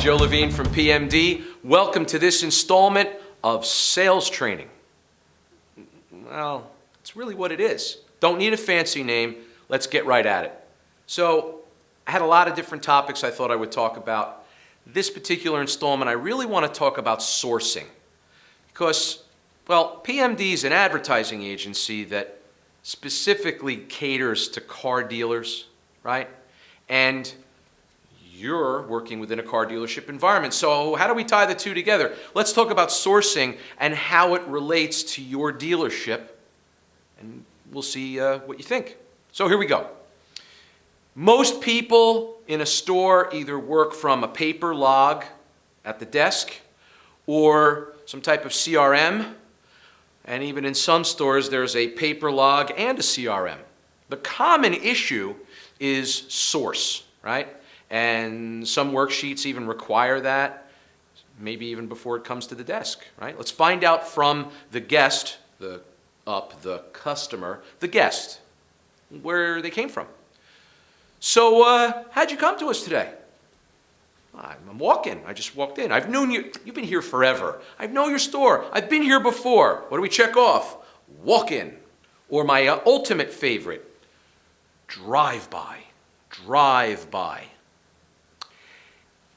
Joe Levine from PMD. Welcome to this installment of sales training. Well, it's really what it is. Don't need a fancy name. Let's get right at it. So, I had a lot of different topics I thought I would talk about. This particular installment, I really want to talk about sourcing. Because, well, PMD is an advertising agency that specifically caters to car dealers, right? And you're working within a car dealership environment. So how do we tie the two together? Let's talk about sourcing and how it relates to your dealership, and we'll see what you think. So here we go. Most people in a store either work from a paper log at the desk or some type of CRM, and even in some stores there's a paper log and a CRM. The common issue is source, right? And some worksheets even require that, maybe even before it comes to the desk, right? Let's find out from the guest, the customer, the guest, where they came from. So, how'd you come to us today? I'm walking. I just walked in. I've known you. You've been here forever. I know your store. I've been here before. What do we check off? Walk in. Or my ultimate favorite, drive by. Drive by.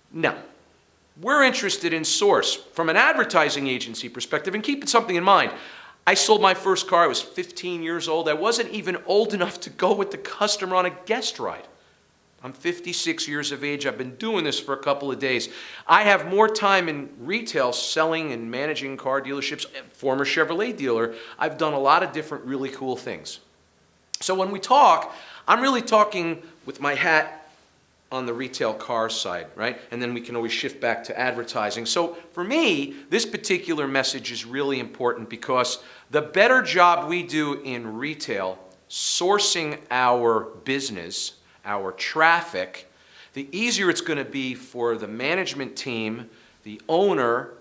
Now, we're interested in source from an advertising agency perspective, and keep something in mind. I sold my first car. I was 15 years old. I wasn't even old enough to go with the customer on a guest ride. I'm 56 years of age. I've been doing this for a couple of days. I have more time in retail selling and managing car dealerships. Former Chevrolet dealer. I've done a lot of different really cool things. So when we talk, I'm really talking with my hat on the retail car side, right? And then we can always shift back to advertising. So for me, this particular message is really important because the better job we do in retail, sourcing our business, our traffic, the easier it's going to be for the management team, the owner,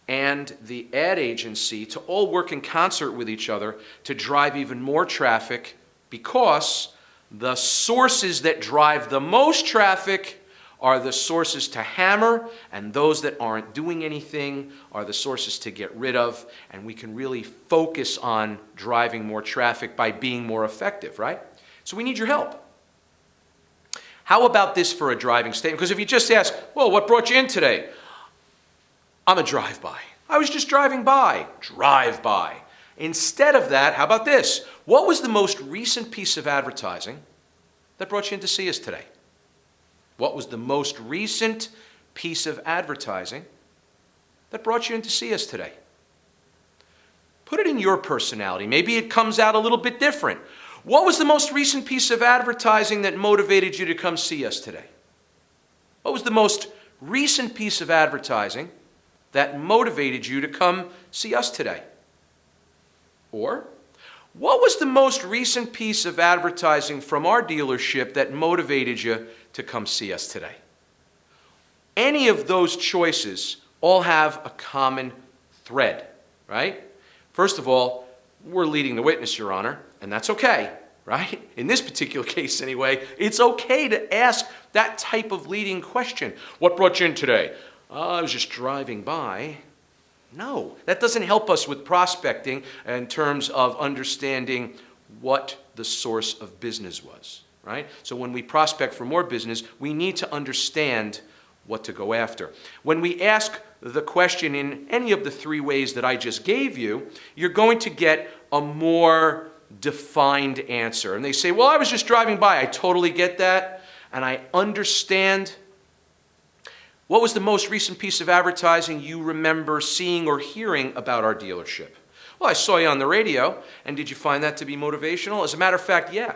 and the ad agency to all work in concert with each other to drive even more traffic, because the sources that drive the most traffic are the sources to hammer, and those that aren't doing anything are the sources to get rid of, and we can really focus on driving more traffic by being more effective, right? So we need your help. How about this for a driving statement? Because if you just ask, well, what brought you in today? I'm a drive-by. I was just driving by. Drive-by. Instead of that, how about this? What was the most recent piece of advertising that brought you in to see us today? What was the most recent piece of advertising that brought you in to see us today? Put it in your personality. Maybe it comes out a little bit different. What was the most recent piece of advertising that motivated you to come see us today? What was the most recent piece of advertising that motivated you to come see us today? Or, what was the most recent piece of advertising from our dealership that motivated you to come see us today? Any of those choices all have a common thread, right? First of all, we're leading the witness, Your Honor, and that's okay, right? In this particular case anyway, it's okay to ask that type of leading question. What brought you in today? I was just driving by. No, that doesn't help us with prospecting in terms of understanding what the source of business was, right? So when we prospect for more business, we need to understand what to go after. When we ask the question in any of the three ways that I just gave you, you're going to get a more defined answer. And they say, well, I was just driving by. I totally get that, and I understand. What was the most recent piece of advertising you remember seeing or hearing about our dealership? Well, I saw you on the radio, and did you find that to be motivational? As a matter of fact, yeah.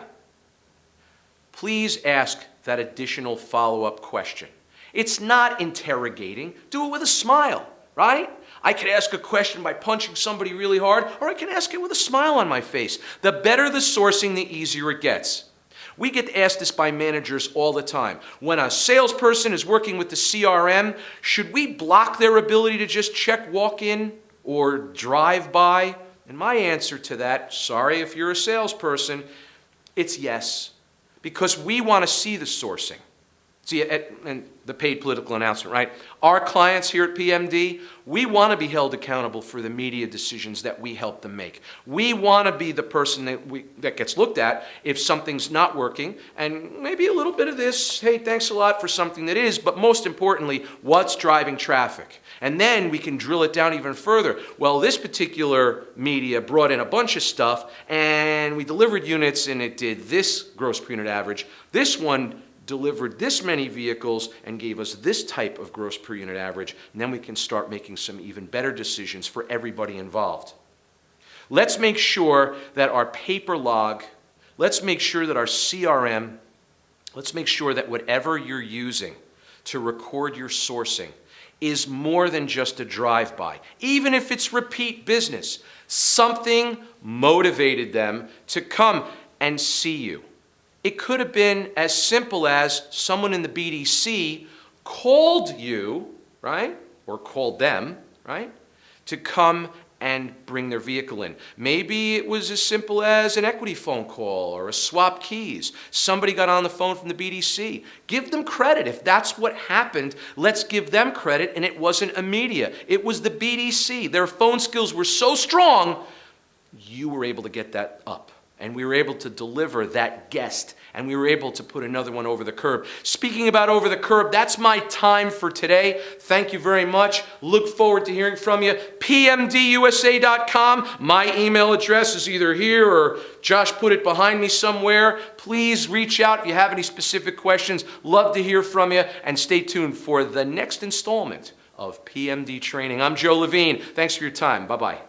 Please ask that additional follow-up question. It's not interrogating. Do it with a smile, right? I could ask a question by punching somebody really hard, or I can ask it with a smile on my face. The better the sourcing, the easier it gets. We get asked this by managers all the time. When a salesperson is working with the CRM, should we block their ability to just check walk-in or drive by? And my answer to that, sorry if you're a salesperson, it's yes. Because we want to see the sourcing. See, and the paid political announcement, right? Our clients here at PMD, we want to be held accountable for the media decisions that we help them make. We want to be the person that gets looked at if something's not working, and maybe a little bit of this, hey, thanks a lot for something that is, but most importantly, what's driving traffic? And then we can drill it down even further. Well, this particular media brought in a bunch of stuff, and we delivered units, and it did this gross per unit average. This one delivered this many vehicles and gave us this type of gross per unit average, and then we can start making some even better decisions for everybody involved. Let's make sure that our paper log, let's make sure that our CRM, let's make sure that whatever you're using to record your sourcing is more than just a drive-by. Even if it's repeat business, something motivated them to come and see you. It could have been as simple as someone in the BDC called you, right? Or called them, right? To come and bring their vehicle in. Maybe it was as simple as an equity phone call or a swap keys. Somebody got on the phone from the BDC. Give them credit. If that's what happened, let's give them credit, and it wasn't a media. It was the BDC. Their phone skills were so strong, you were able to get that up. And we were able to deliver that guest, and we were able to put another one over the curb. Speaking about over the curb, that's my time for today. Thank you very much. Look forward to hearing from you. PMDUSA.com. My email address is either here or Josh put it behind me somewhere. Please reach out if you have any specific questions. Love to hear from you, and stay tuned for the next installment of PMD Training. I'm Joe Levine. Thanks for your time. Bye-bye.